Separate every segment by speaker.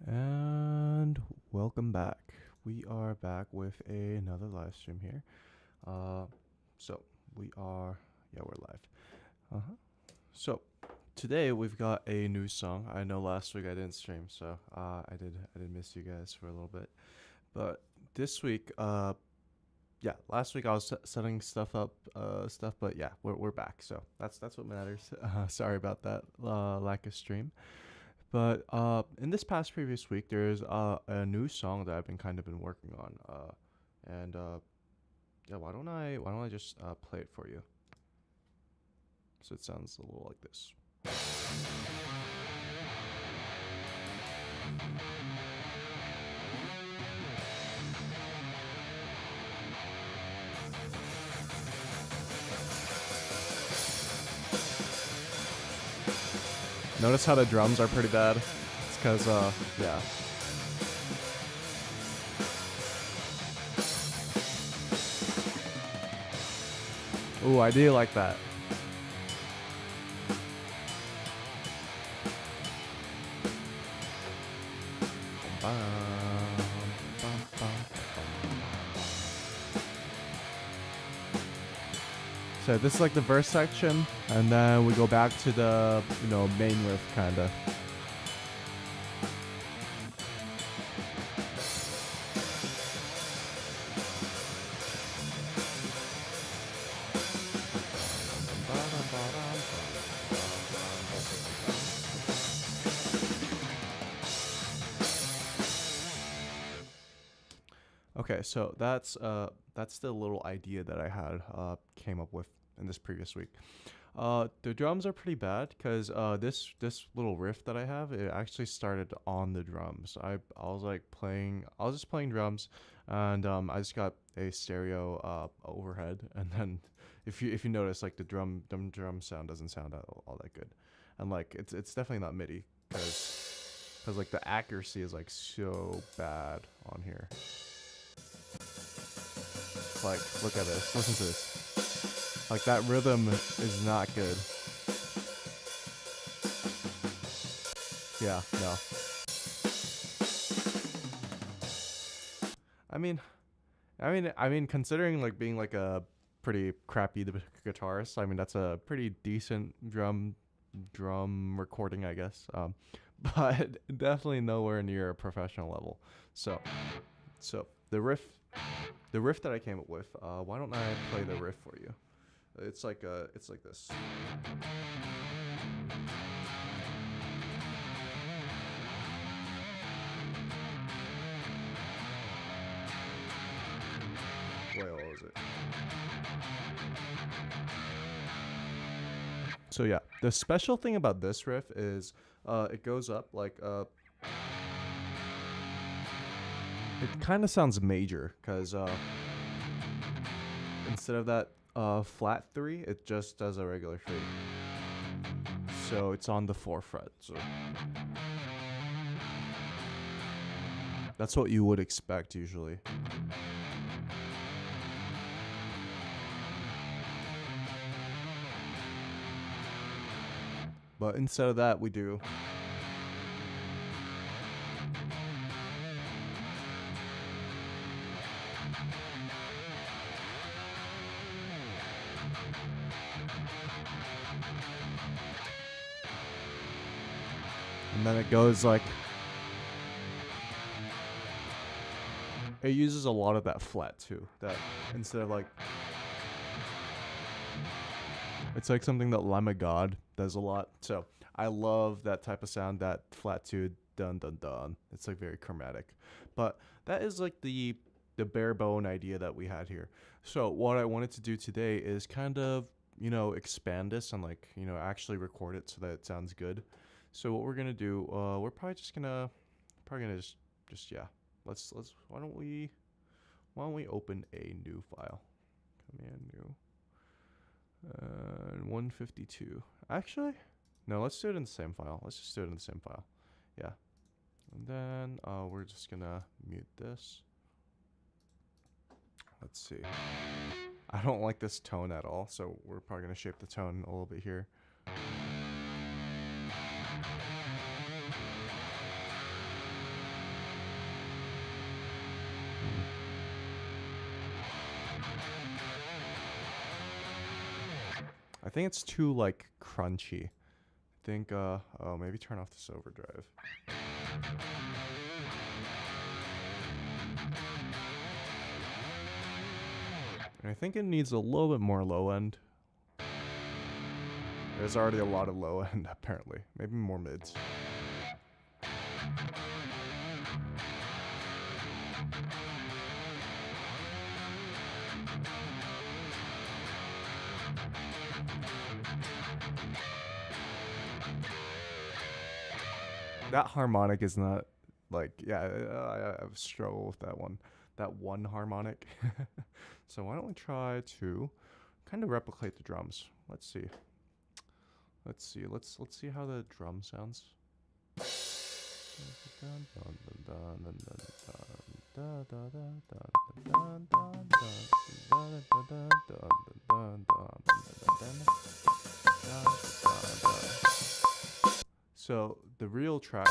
Speaker 1: And welcome back. We are back with another live stream here. Uh, so we are, yeah, we're live. So today we've got a new song. I know last week I didn't stream, so I did miss you guys for a little bit. But this week, yeah, last week I was setting stuff, but yeah, we're back. So that's what matters. Sorry about that lack of stream. But in this past previous week, there's a new song that I've been working on. And yeah, why don't I just play it for you? So it sounds a little like this. Notice how the drums are pretty bad. It's because yeah. Ooh, I do like that. So this is like the verse section, and then we go back to the main riff kinda. Okay, so that's the little idea that I had came up with in this previous week. The drums are pretty bad because this little riff that I have, it actually started on the drums. I was just playing drums, and I just got a stereo overhead, and then if you notice, like the drum sound doesn't sound all that good, and like it's definitely not MIDI because like the accuracy is like so bad on here. Like, look at this. Listen to this. Like, that rhythm is not good. Yeah, no. I mean, considering like being like a pretty crappy guitarist, I mean that's a pretty decent drum recording, I guess. But definitely nowhere near a professional level. So the riff that I came up with. Why don't I play the riff for you? It's like this. Wait, what was it? So yeah, the special thing about this riff is it goes up like it kind of sounds major because instead of that flat 3, it just does a regular 3. So it's on the 4th fret. So that's what you would expect usually. But instead of that, we do. And then it goes like. It uses a lot of that flat too. That instead of like. It's like something that Lamb of God does a lot. So I love that type of sound, that flat 2 dun dun dun. It's like very chromatic. But that is like the bare bone idea that we had here. So what I wanted to do today is kind of, expand this and like, actually record it so that it sounds good. So what we're gonna do, we're probably gonna just yeah. Let's why don't we open a new file? Command new. 152. Actually, no, let's do it in the same file. Let's just do it in the same file. Yeah. And then we're just gonna mute this. Let's see. I don't like this tone at all, so we're probably gonna shape the tone a little bit here. think it's too like crunchy. I think oh, maybe turn off this overdrive. And I think it needs a little bit more low end. There's already a lot of low end apparently. Maybe more mids. That harmonic is not like, yeah, I struggle with that one harmonic. So why don't we try to kind of replicate the drums? Let's see. Let's see how the drum sounds. So the real track,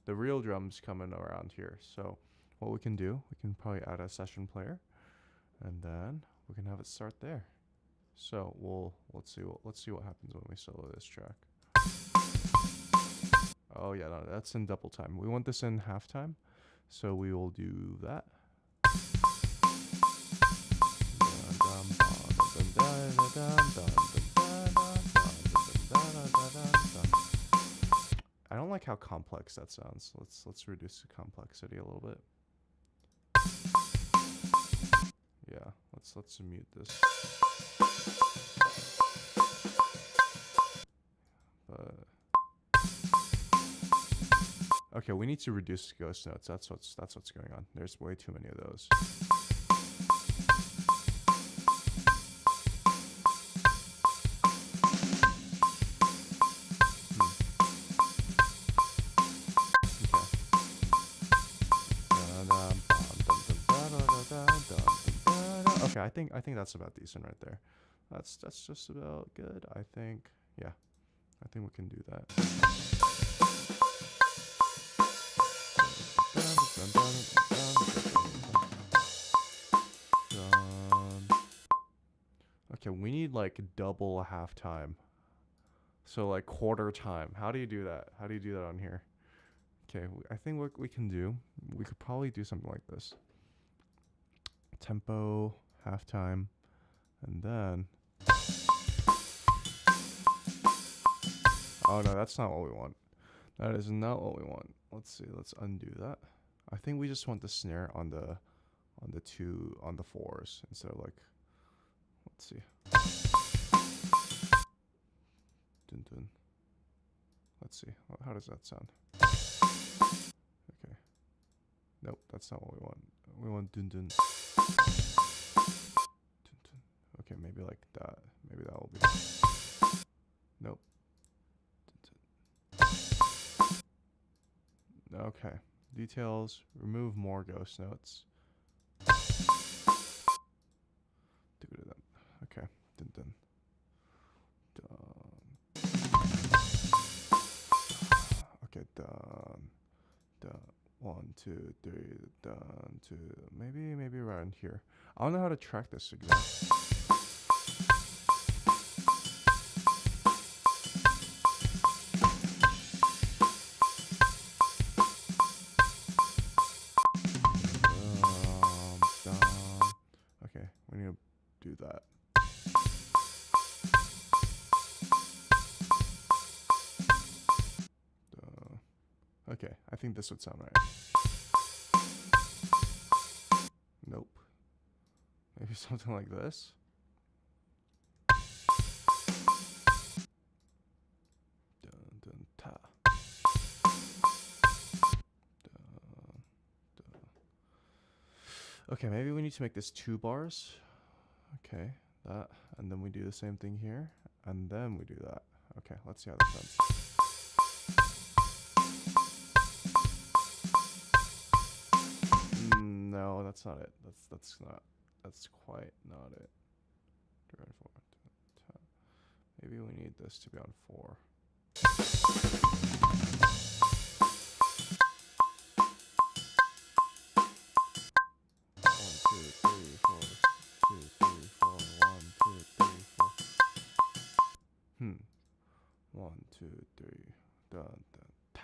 Speaker 1: the real drums coming around here. So what we can do, we can probably add a session player, and then we can have it start there. So let's see what happens when we solo this track. Oh yeah, no, that's in double time. We want this in half time, so we will do that. I don't like how complex that sounds. Let's reduce the complexity a little bit. Yeah, let's mute this. Okay, we need to reduce ghost notes. That's what's going on. There's way too many of those. Okay, I think that's about decent right there. That's just about good. I think, yeah, I think we can do that. Okay, we need like double halftime. So like quarter time. How do you do that? How do you do that on here? Okay, I think what we can do, we could probably do something like this. Tempo, halftime, and then... Oh no, that's not what we want. That is not what we want. Let's see, let's undo that. I think we just want the snare on the fours instead of like, let's see. Dun dun. Let's see. How does that sound? Okay. Nope, that's not what we want. We want dun dun. Dun dun. Okay, maybe like that. Maybe that will be. Nope. Dun dun. Okay. Details. Remove more ghost notes. Okay. Dun dun. Okay, done. 1, 2, 3, done. 2. Maybe around here. I don't know how to track this exactly. Okay, we need to do that. Okay, I think this would sound right. Nope. Maybe something like this. Dun, dun, ta. Dun, dun. Okay, maybe we need to make this 2 bars. Okay, that, and then we do the same thing here, and then we do that. Okay, let's see how that sounds. No, that's not it. That's quite not it. Maybe we need this to be on 4. 1, 2, 3, 4. 2, 3, 4. 1, 2, 3, 4. 3. Dun, dun, ta,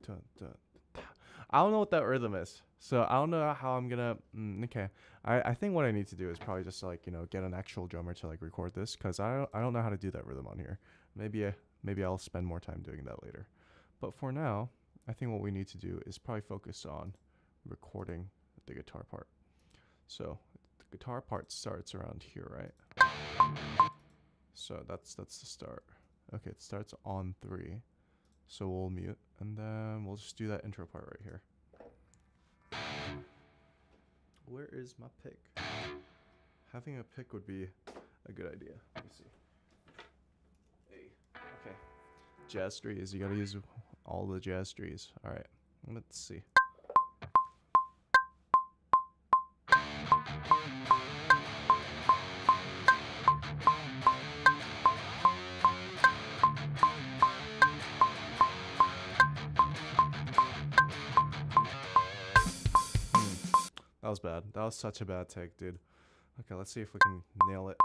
Speaker 1: dun, dun, ta. I don't know what that rhythm is, so I don't know how I'm gonna. Okay, I think what I need to do is probably just like get an actual drummer to like record this, because I don't know how to do that rhythm on here. Maybe I'll spend more time doing that later, but for now, I think what we need to do is probably focus on recording the guitar part. So the guitar part starts around here, right? So that's the start. Okay, it starts on 3. So we'll mute, and then we'll just do that intro part right here. Where is my pick? Having a pick would be a good idea. Let me see. Hey, okay. Jazz trees. You gotta use all the jazz trees. All right. Let's see. That was bad. That was such a bad take, dude. Okay, let's see if we can nail it.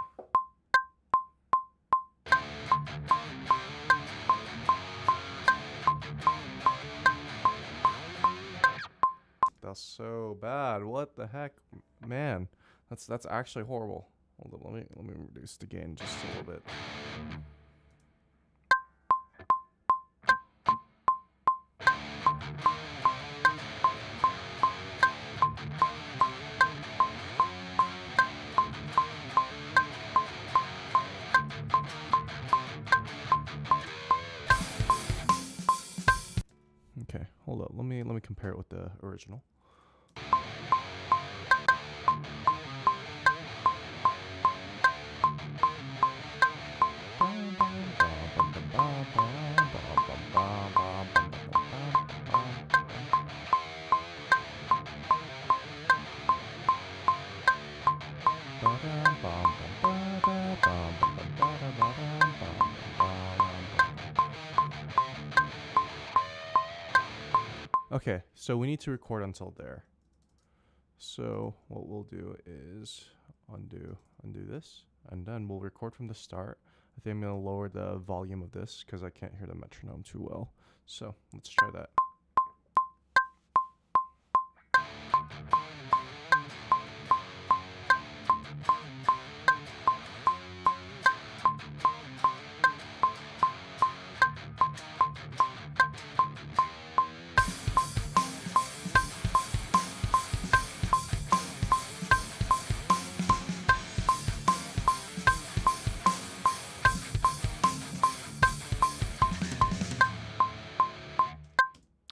Speaker 1: That's so bad. What the heck, man? That's actually horrible. Hold up, let me reduce the gain just a little bit. Okay, hold up. Let me compare it with the original. Okay, so we need to record until there. So what we'll do is undo this, and then we'll record from the start. I think I'm gonna lower the volume of this because I can't hear the metronome too well. So let's try that.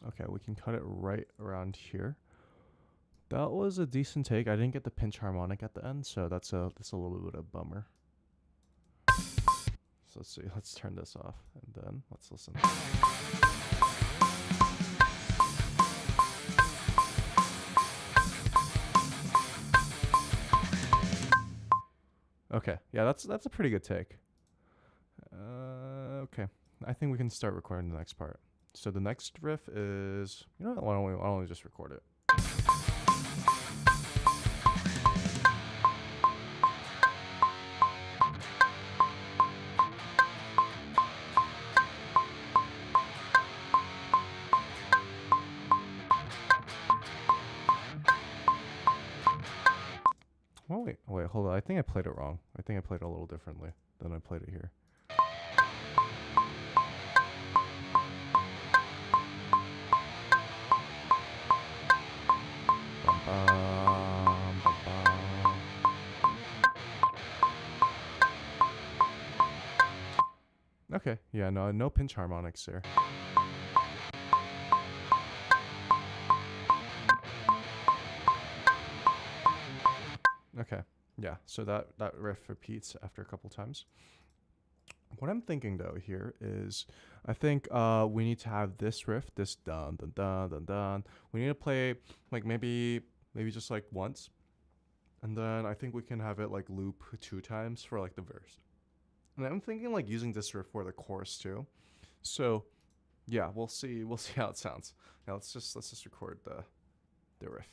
Speaker 1: Okay, we can cut it right around here. That was a decent take. I didn't get the pinch harmonic at the end, so that's a little bit of a bummer. So let's see. Let's turn this off, and then let's listen. Okay, yeah, that's a pretty good take. Okay, I think we can start recording the next part. So the next riff is, why don't we just record it? Oh, wait, hold on. I think I played it wrong. I think I played it a little differently than I played it here. Okay, yeah, no pinch harmonics there. Okay, yeah, so that riff repeats after a couple times. What I'm thinking though here is, I think we need to have this riff, this dun dun dun dun dun. We need to play like maybe just like once, and then I think we can have it like loop 2 times for like the verse. And I'm thinking like using this riff for the chorus too. So yeah, we'll see how it sounds. Now let's just record the riff.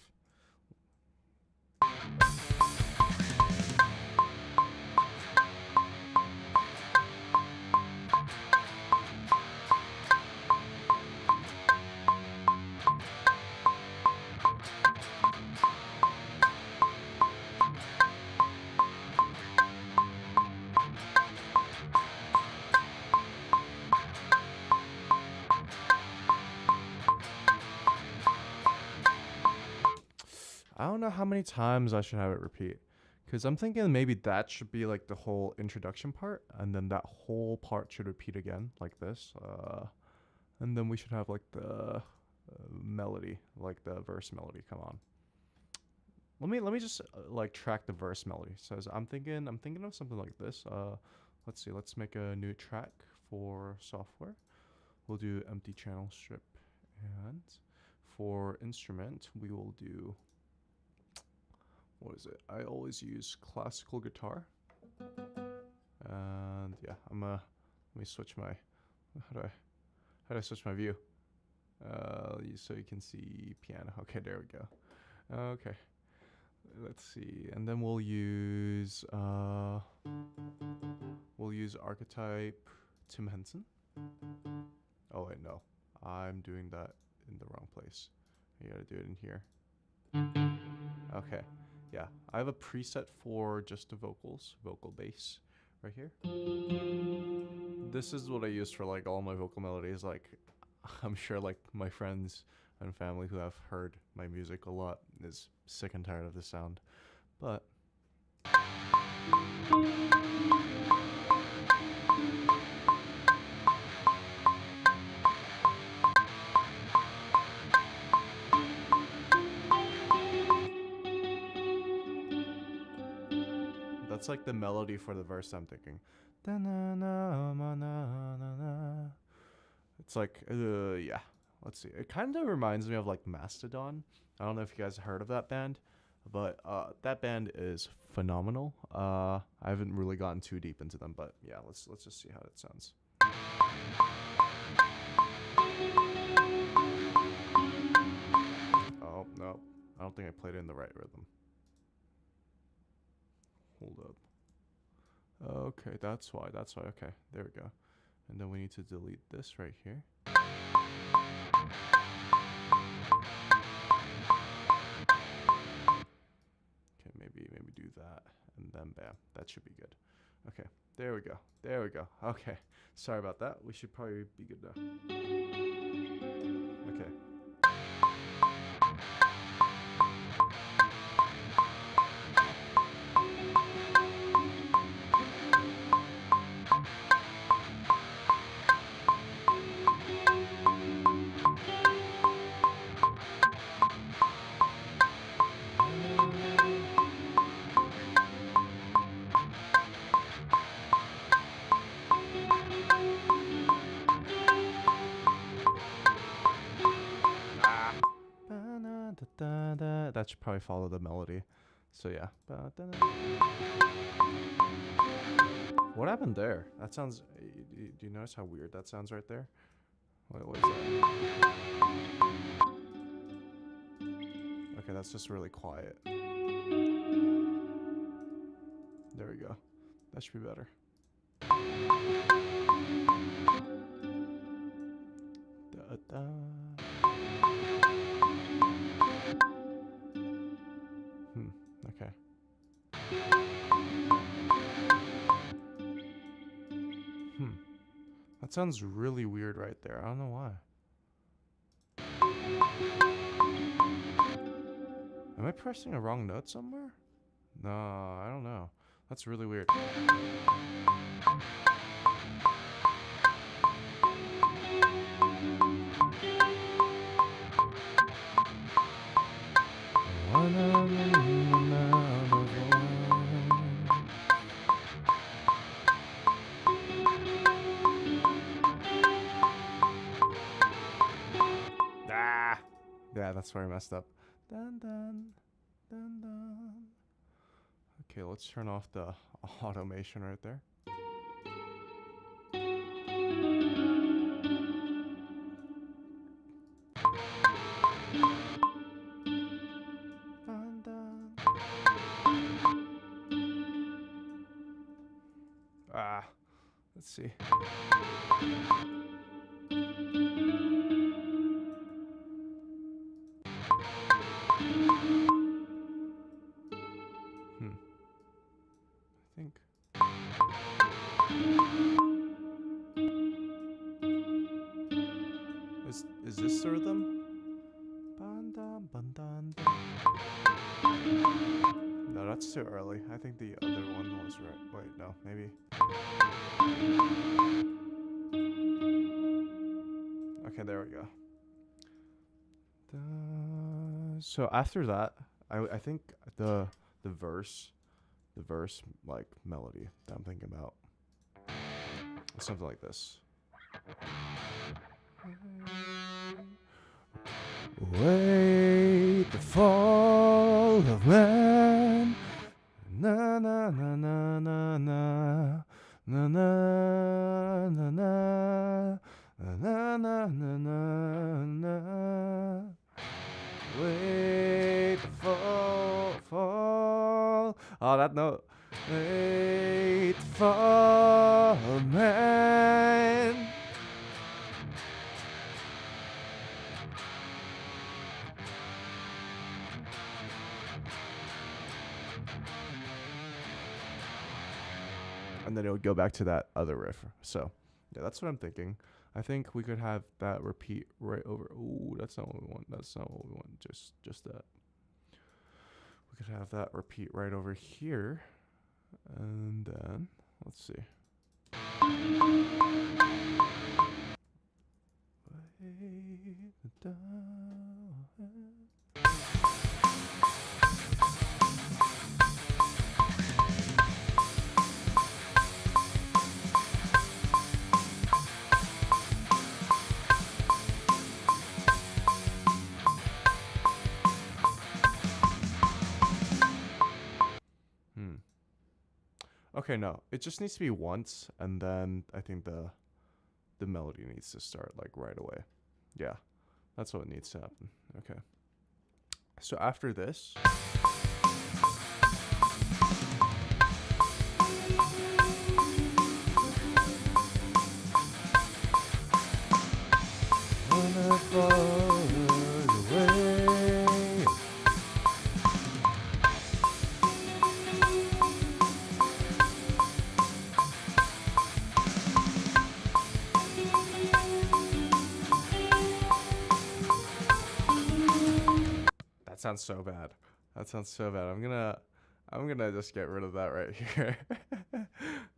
Speaker 1: I don't know how many times I should have it repeat. Because I'm thinking maybe that should be like the whole introduction part, and then that whole part should repeat again, like this. And then we should have like the melody, like the verse melody. Come on. Let me just like track the verse melody. Says I'm thinking of something like this. Let's see. Let's make a new track for software. We'll do empty channel strip, and for instrument we will do, what is it? I always use classical guitar. And yeah, let me switch my, how do I switch my view? So you can see piano. Okay, there we go. Okay, let's see, and then we'll use archetype Tim Henson. Oh wait, no, I'm doing that in the wrong place. You gotta do it in here. Okay, yeah, I have a preset for just the vocals, vocal bass, right here. This is what I use for like all my vocal melodies. Like, I'm sure like my friends and family who have heard my music a lot is sick and tired of this sound, but that's like the melody for the verse I'm thinking. It's like, yeah. Let's see. It kind of reminds me of like Mastodon. I don't know if you guys heard of that band, but that band is phenomenal. I haven't really gotten too deep into them, but yeah, let's just see how it sounds. Oh no, I don't think I played it in the right rhythm. Hold up. Okay, that's why. Okay, there we go. And then we need to delete this right here. Okay, maybe do that, and then bam, that should be good. Okay, there we go. Okay, sorry about that. We should probably be good now. Okay. That should probably follow the melody. So yeah. What happened there? That sounds. Do you notice how weird that sounds right there? What is that? Okay, that's just really quiet. There we go. That should be better. Okay. That sounds really weird right there. I don't know why. Am I pressing a wrong note somewhere? No, I don't know. That's really weird. Ah! Yeah, that's where I messed up. Dun dun dun dun. Okay, let's turn off the automation right there. Dun, dun. Let's see. I think. Is this the rhythm? No, that's too early. I think the other one was right. Wait, no, maybe. Okay, there we go. So after that, I think the verse, like melody that I'm thinking about, is something like this. Wait the fall of man. Na na na na na na na na na na na na na na. Wait the fall. Oh, that note. Wait the fall of man. And then it would go back to that other riff. So, yeah, that's what I'm thinking. I think we could have that repeat right over. Ooh, that's not what we want. That's not what we want. Just that. We could have that repeat right over here. And then, let's see. Okay, no. It just needs to be once, and then I think the melody needs to start like right away. Yeah. That's what needs to happen. Okay. So after this, that sounds so bad. That sounds so bad. I'm gonna just get rid of that right here.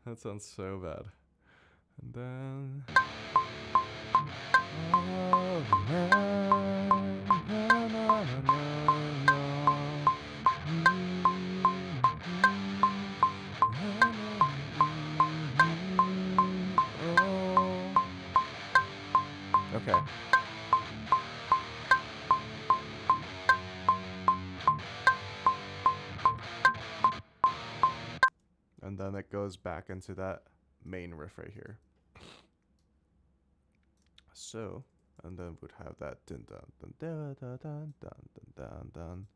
Speaker 1: That sounds so bad. And then okay. And then it goes back into that main riff right here. So, and then we'd have that dun dun dun dun dun dun dun dun dun.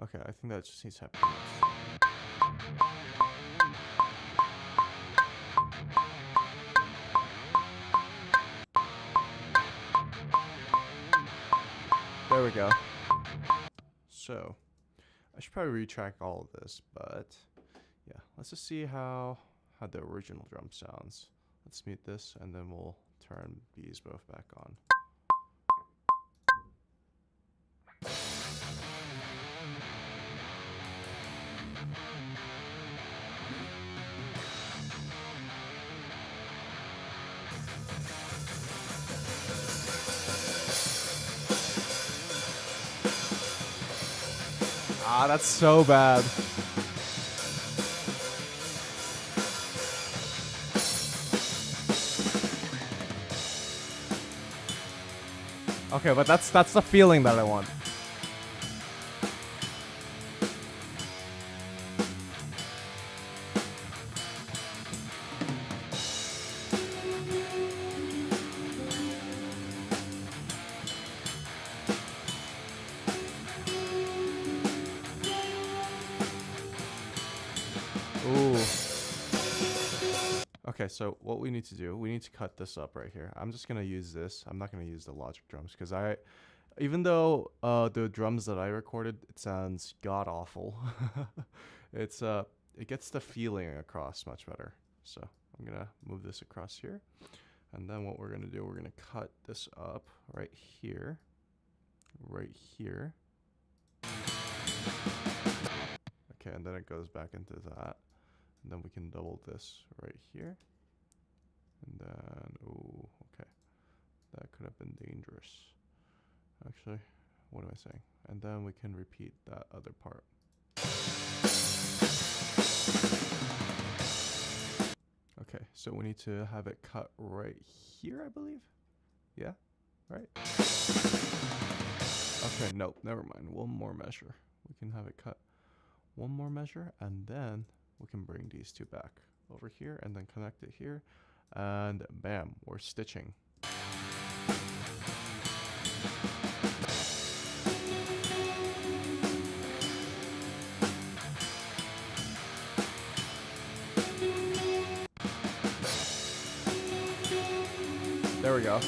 Speaker 1: Okay, I think that just needs to happen. There we go. So, I should probably retrack all of this, but yeah, let's just see how the original drum sounds. Let's mute this, and then we'll turn these both back on. Ah, that's so bad. Okay, but that's the feeling that I want. Okay, so what we need to do, we need to cut this up right here. I'm just gonna use this. I'm not gonna use the Logic drums because even though the drums that I recorded, it sounds god awful. It's it gets the feeling across much better. So I'm gonna move this across here, and then what we're gonna do, we're gonna cut this up right here, right here. Okay, and then it goes back into that, and then we can double this right here, and then oh, okay, that could have been dangerous. Actually, what am I saying? And then we can repeat that other part. Okay, so we need to have it cut right here, I believe. Yeah, right? Okay, nope, never mind. One more measure. We can have it cut one more measure, and then we can bring these two back over here and then connect it here. And bam, we're stitching. There we go.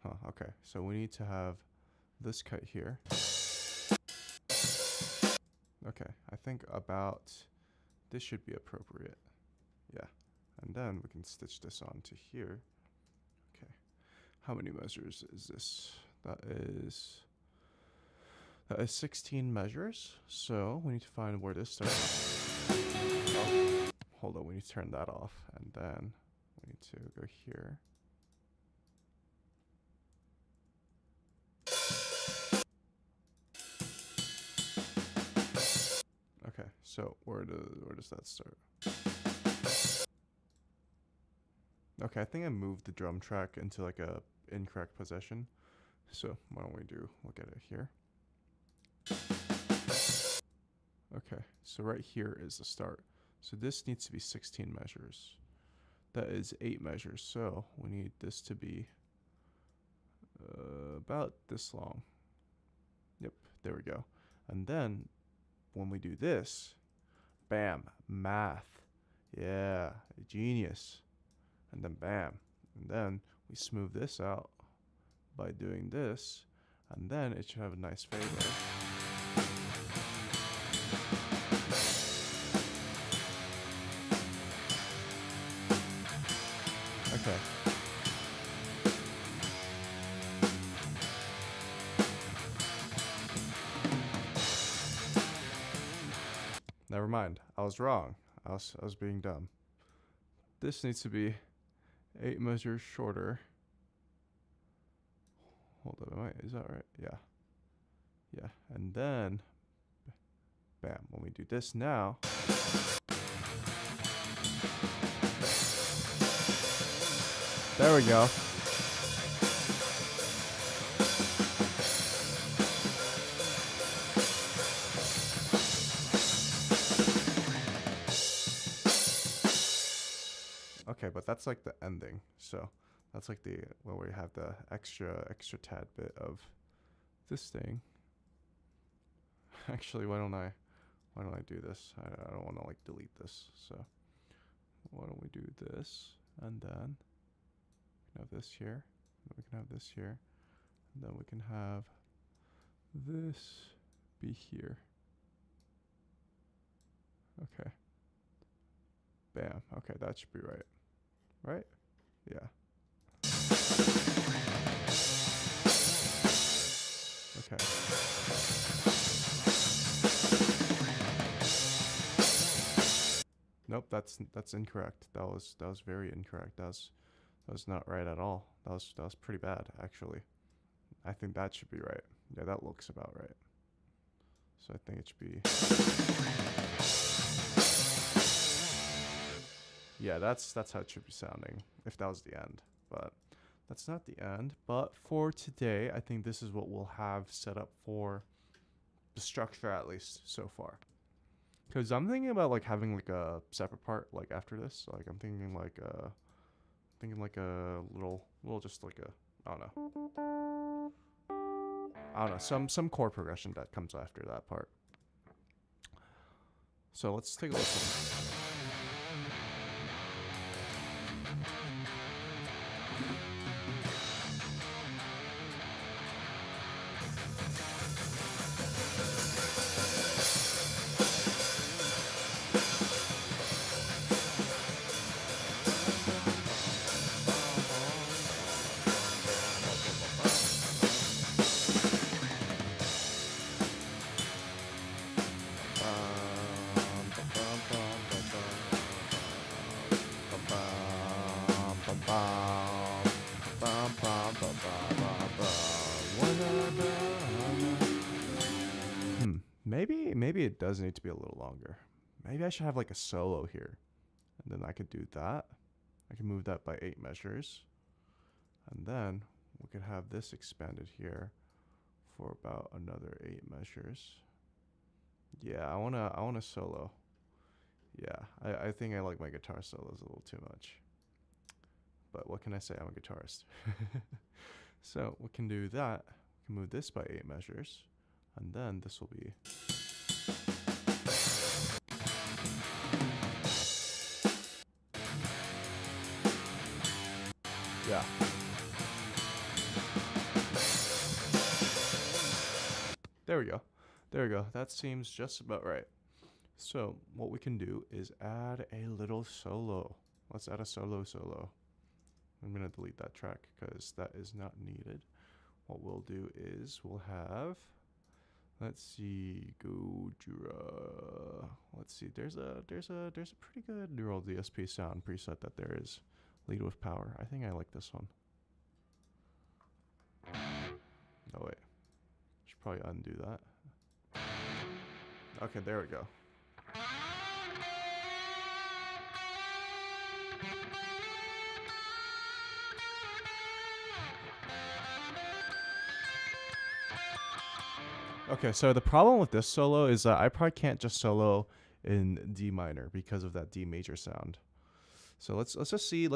Speaker 1: Huh, okay, so we need to have this cut here. Okay, I think about this should be appropriate. Yeah, and then we can stitch this onto here. Okay, how many measures is this? That is 16 measures. So we need to find where this starts. Oh, hold on, we need to turn that off, and then we need to go here. Okay, so where does that start? Okay, I think I moved the drum track into like a incorrect position. So why don't we look at it here. Okay, so right here is the start. So this needs to be 16 measures. That is 8 measures. So we need this to be about this long. Yep, there we go. And then when we do this, bam, math. Yeah, genius. And then bam. And then we smooth this out by doing this. And then it should have a nice fade there. Okay. Never mind. I was wrong. I was being dumb. This needs to be 8 measures shorter. Hold on, is that right? Yeah. Yeah, and then bam, when we do this now, there we go. Okay, but that's like the ending. So that's like the where we have the extra tad bit of this thing. Actually, why don't I do this? I don't want to like delete this. So why don't we do this, and then we can have this here, and we can have this here, and then we can have this be here. Okay. Bam. Okay, that should be right. Right? Yeah. Okay. Nope, that's incorrect. That was very incorrect. That was not right at all. That was pretty bad, actually. I think that should be right. Yeah, that looks about right. So I think it should be. Yeah, that's how it should be sounding if that was the end. But That's not the end, but for today, I think this is what we'll have set up for the structure, at least so far. Because I'm thinking about like having like a separate part like after this. Like I'm thinking like a little just like a I don't know some chord progression that comes after that part. So let's take a listen. Maybe it does need to be a little longer. Maybe I should have like a solo here. And then I could do that. I can move that by 8 measures. And then we could have this expanded here for about another 8 measures. Yeah, I wanna solo. Yeah, I think I like my guitar solos a little too much. But what can I say? I'm a guitarist. So we can do that. We can move this by 8 measures. And then this will be... Yeah. There we go. There we go. That seems just about right. So what we can do is add a little solo. Let's add a solo. I'm going to delete that track because that is not needed. What we'll do is we'll have, let's see, Gojira. Let's see, there's a pretty good neural DSP sound preset that there is. Lead with power. I think I like this one. Oh wait, should probably undo that. Okay, there we go. Okay, so the problem with this solo is that I probably can't just solo in D minor because of that D major sound. So let's just see.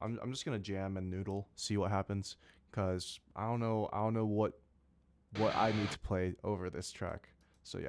Speaker 1: I'm just gonna jam and noodle, see what happens, cause I don't know what I need to play over this track. So yeah.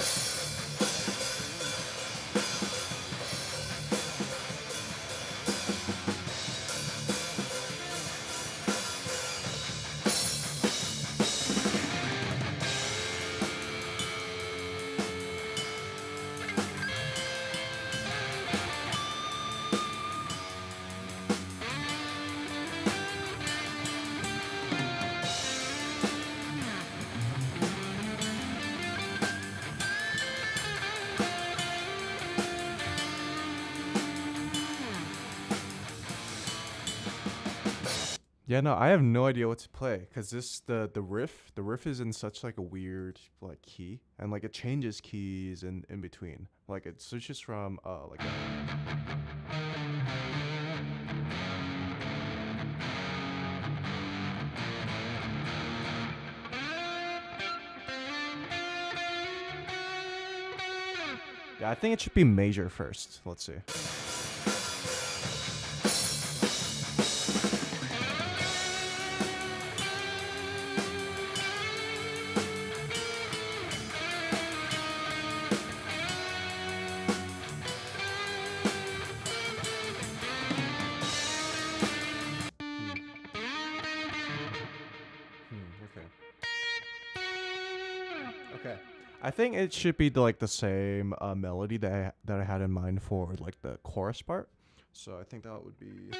Speaker 1: Yeah, no, I have no idea what to play because the riff is in such like a weird like key, and like it changes keys in between. Like it switches from like yeah, I think it should be major first. Let's see. Okay. I think it should be like the same melody that I had in mind for like the chorus part. So I think that would be.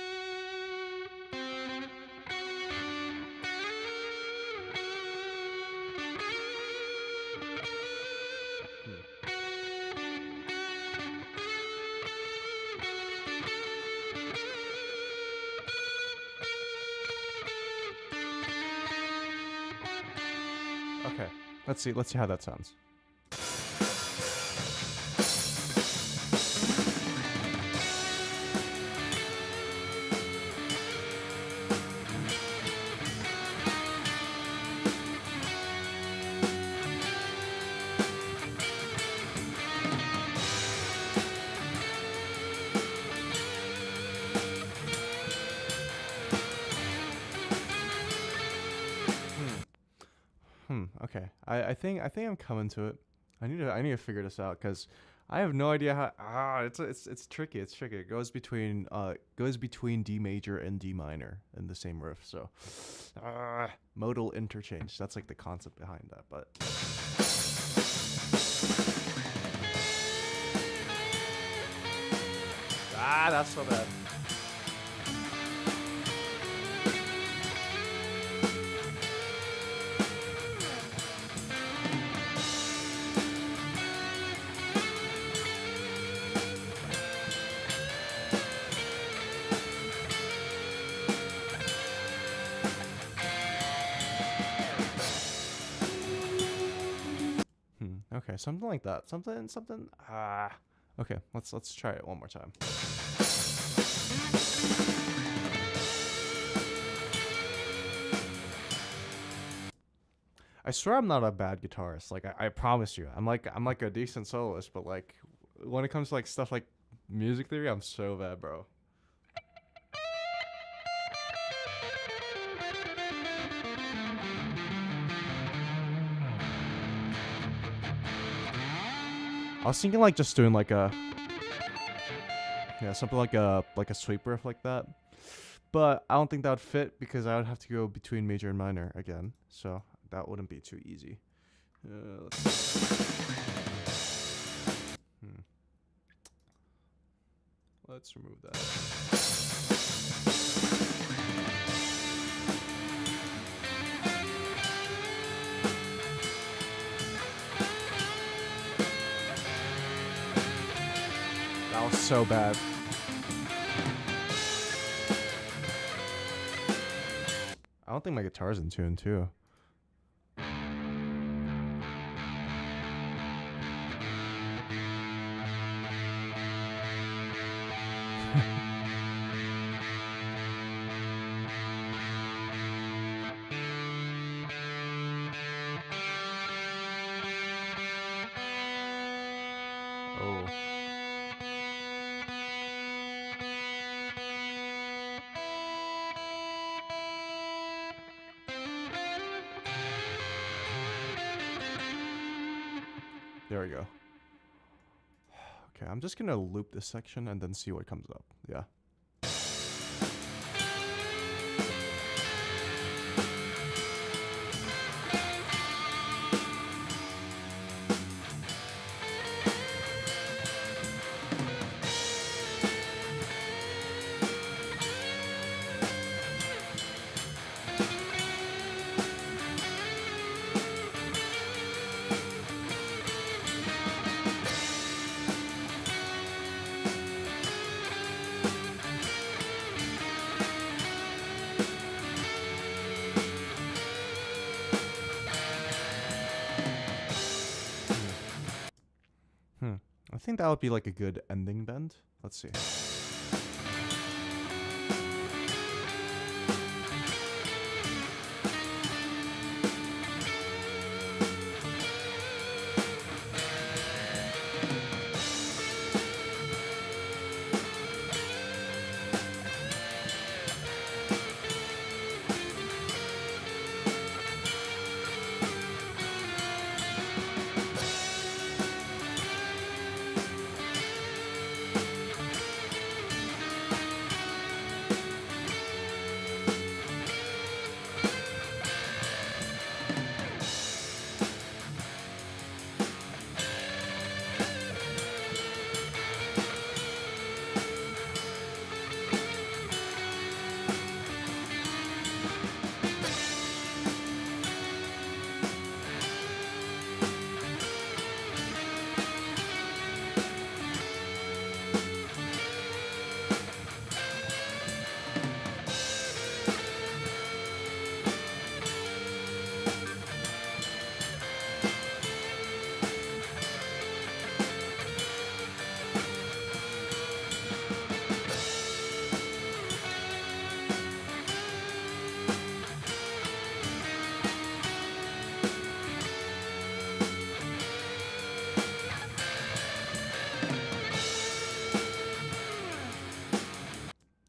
Speaker 1: Okay. Let's see how that sounds. I think I'm coming to it. I need to figure this out because I have no idea how. It's tricky. It's tricky. It goes between D major and D minor in the same riff. So, modal interchange. That's like the concept behind that. But that's so bad. Okay, something like that. Something. Okay, let's try it one more time. I swear I'm not a bad guitarist. Like I promise you, I'm like a decent soloist, but like when it comes to like stuff like music theory, I'm so bad, bro. I was thinking like just doing like a something like a sweep riff like that, but I don't think that would fit because I would have to go between major and minor again, so that wouldn't be too easy. Let's remove that. That was so bad. I don't think my guitar's in tune too. Oh. There we go. Okay, I'm just gonna loop this section and then see what comes up. Yeah. I think that would be like a good ending bend. Let's see.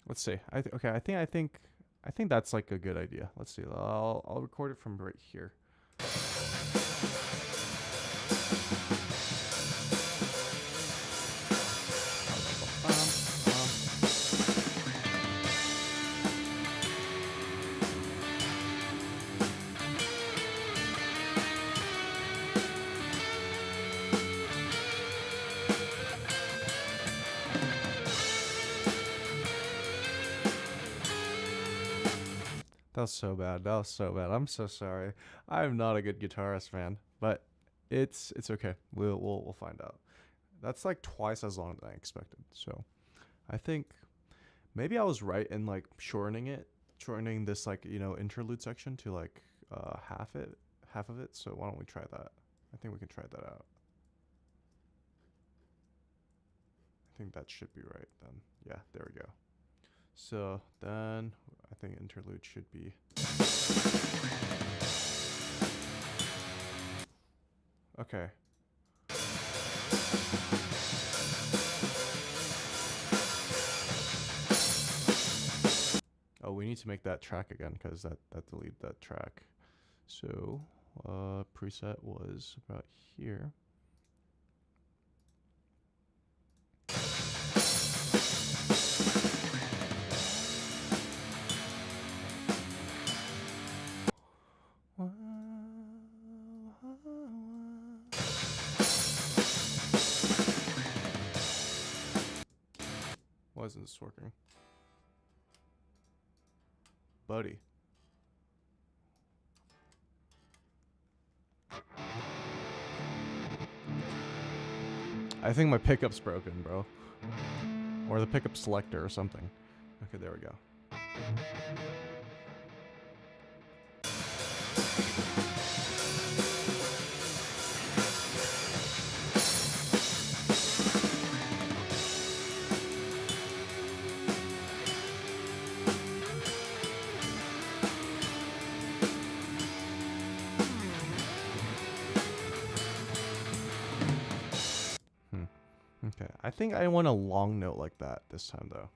Speaker 1: Let's see. Okay. I think that's like a good idea. Let's see. I'll record it from right here. That was so bad. That was so bad. I'm so sorry. I'm not a good guitarist, man. But it's okay. We'll find out. That's like twice as long as I expected. So I think maybe I was right in like shortening this like interlude section to like half of it. So why don't we try that? I think we can try that out. I think that should be right then. Yeah, there we go. So then I think interlude should be. Okay. Oh, we need to make that track again because that deleted that track. So preset was about here. Why isn't this working? Buddy. I think my pickup's broken, bro. Or the pickup selector or something. Okay, there we go. Okay, I think I want a long note like that this time though.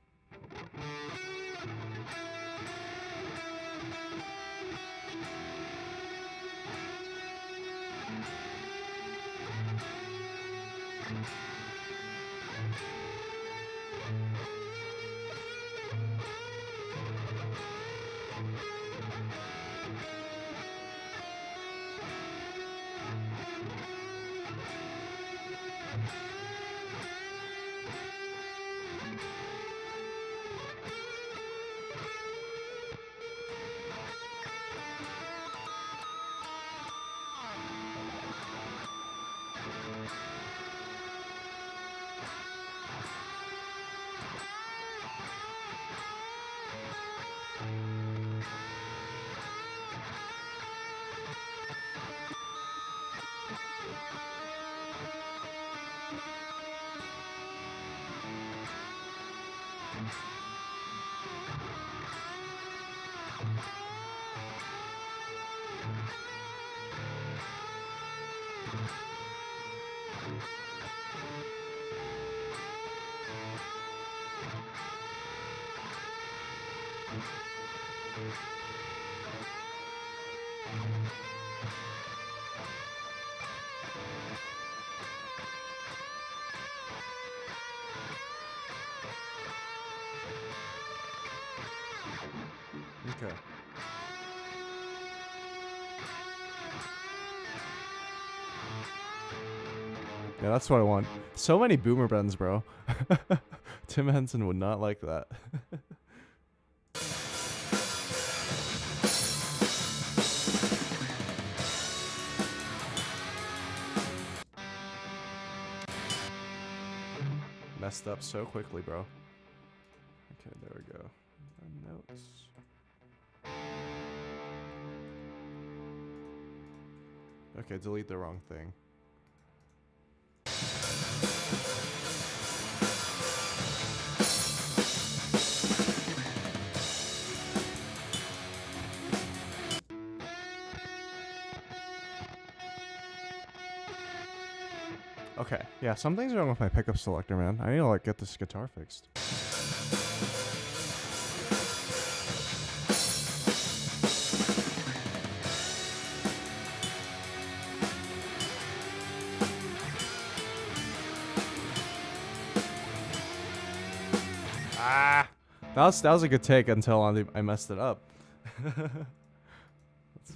Speaker 1: Okay. Yeah, that's what I want. So many boomer bends, bro. Tim Henson would not like that. Messed up so quickly, bro. Okay, there we go. Notes. Okay, delete the wrong thing. Okay, yeah, something's wrong with my pickup selector, man. I need to like get this guitar fixed. Ah, that was a good take until I messed it up. Let's see.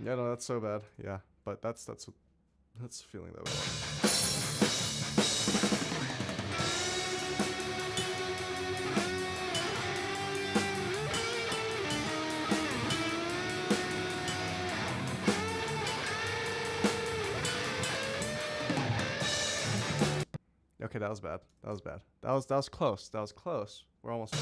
Speaker 1: Yeah, no, that's so bad. Yeah, but that's the feeling that we want. Okay, that was bad. That was bad. That was close. That was close. We're almost there.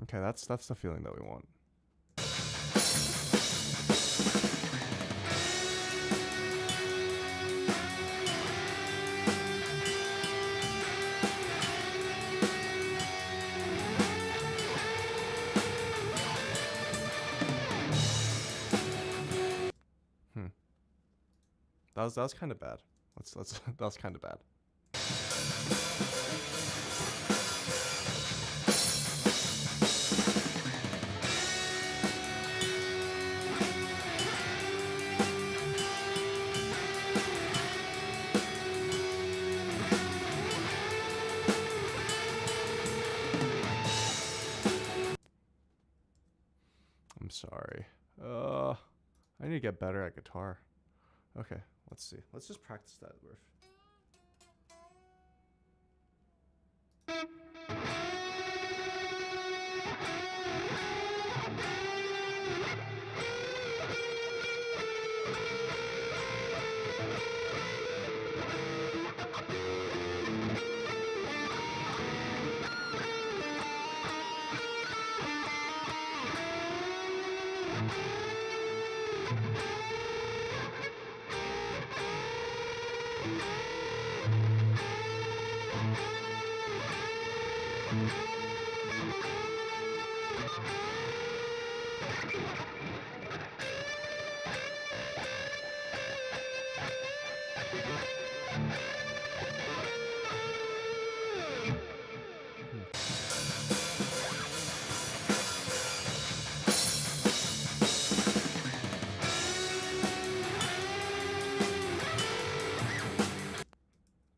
Speaker 1: Okay, that's the feeling that we want. That was kind of bad. Let's that was kind of bad. I'm sorry. I need to get better at guitar. Okay, let's see. Let's just practice that riff.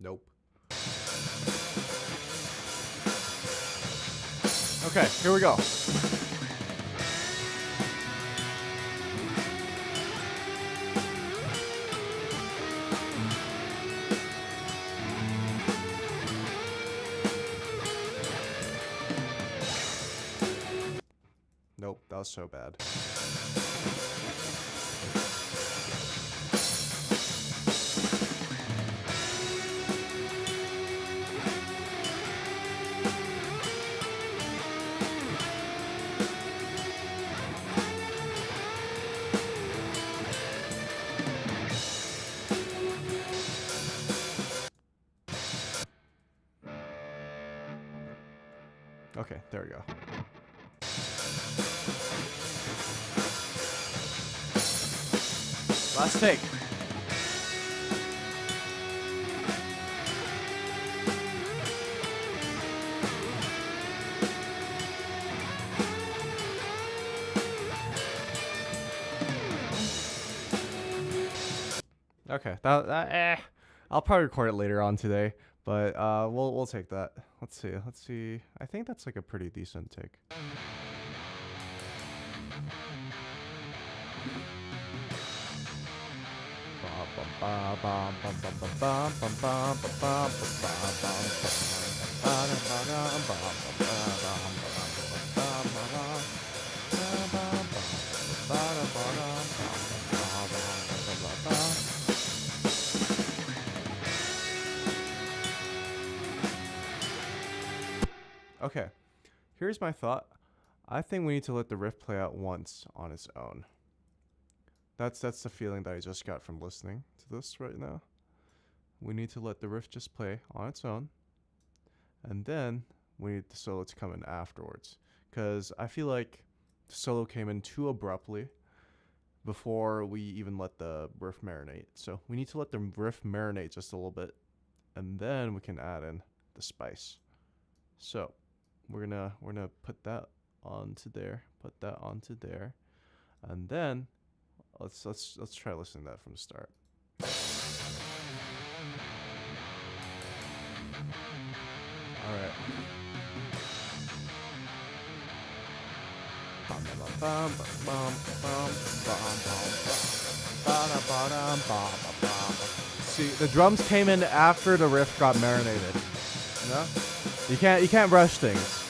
Speaker 1: Nope. Okay, here we go. Nope, that was so bad. Okay, there we go. Last take. Okay, I'll probably record it later on today, but we'll take that. Let's see. I think that's like a pretty decent take. Okay, here's my thought. I think we need to let the riff play out once on its own. That's the feeling that I just got from listening to this right now. We need to let the riff just play on its own, and then we need the solo to come in afterwards. Because I feel like the solo came in too abruptly before we even let the riff marinate. So we need to let the riff marinate just a little bit, and then we can add in the spice. So we're gonna put that onto there, and then let's try listening to that from the start. All right. See, the drums came in after the riff got marinated. No, you can't rush things.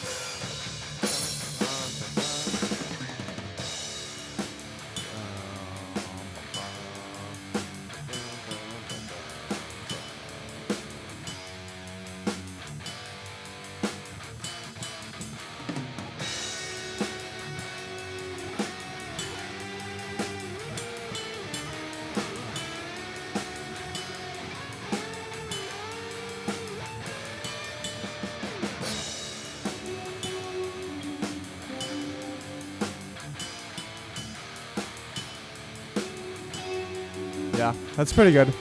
Speaker 1: Yeah, that's pretty good.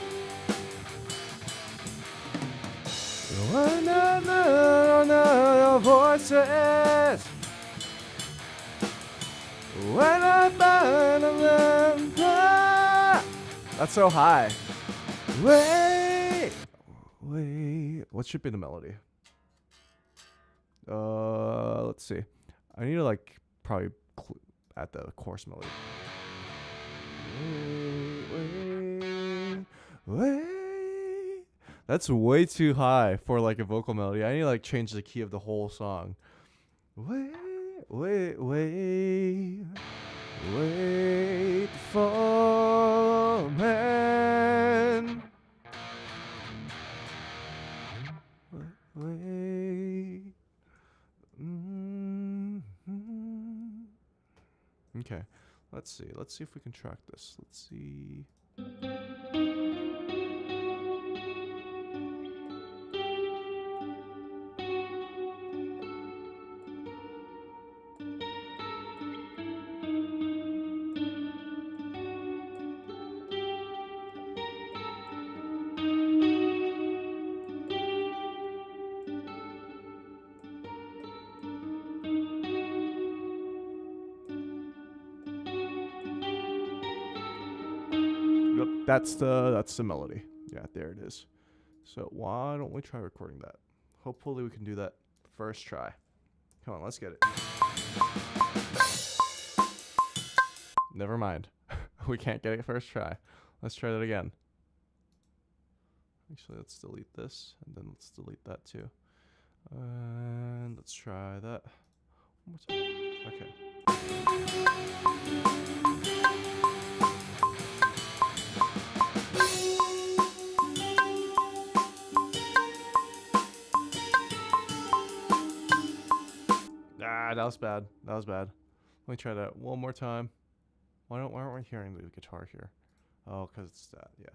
Speaker 1: Voices. When I find them, that's so high. Wait. What should be the melody? Let's see. I need to like probably add the chorus melody. Wait. That's way too high for like a vocal melody. I need to like change the key of the whole song. Wait for man. Wait. Okay. Let's see if we can track this. Let's see. Yep, that's the melody. Yeah, there it is. So why don't we try recording that? Hopefully we can do that first try. Come on, let's get it. Never mind. We can't get it first try. Let's try that again. Actually, let's delete this, and then let's delete that too. And let's try that one more time. Okay. That was bad. Let me try that one more time. Why aren't we hearing the guitar here? Oh, because it's that, yeah.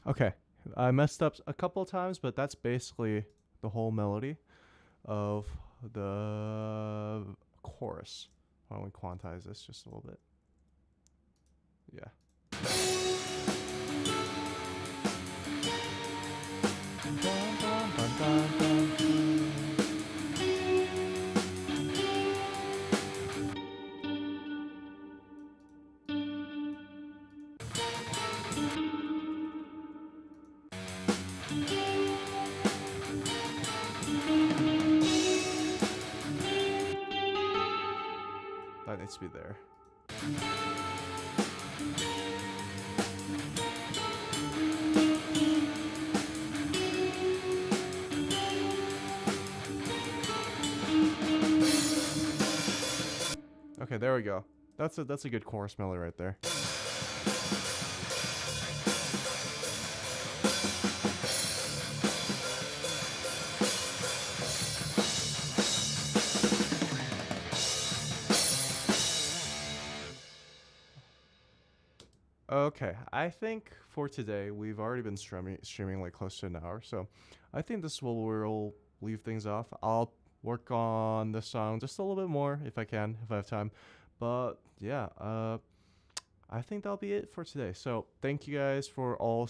Speaker 1: Okay, I messed up a couple of times, but that's basically the whole melody of the chorus. Why don't we quantize this just a little bit? Yeah. must be there. Okay, there we go. That's a good chorus melody right there. Okay, I think for today we've already been streaming like close to an hour, so I think this will we'll leave things off. I'll work on the song just a little bit more if I can, if I have time. But yeah, I think that'll be it for today. So thank you guys for all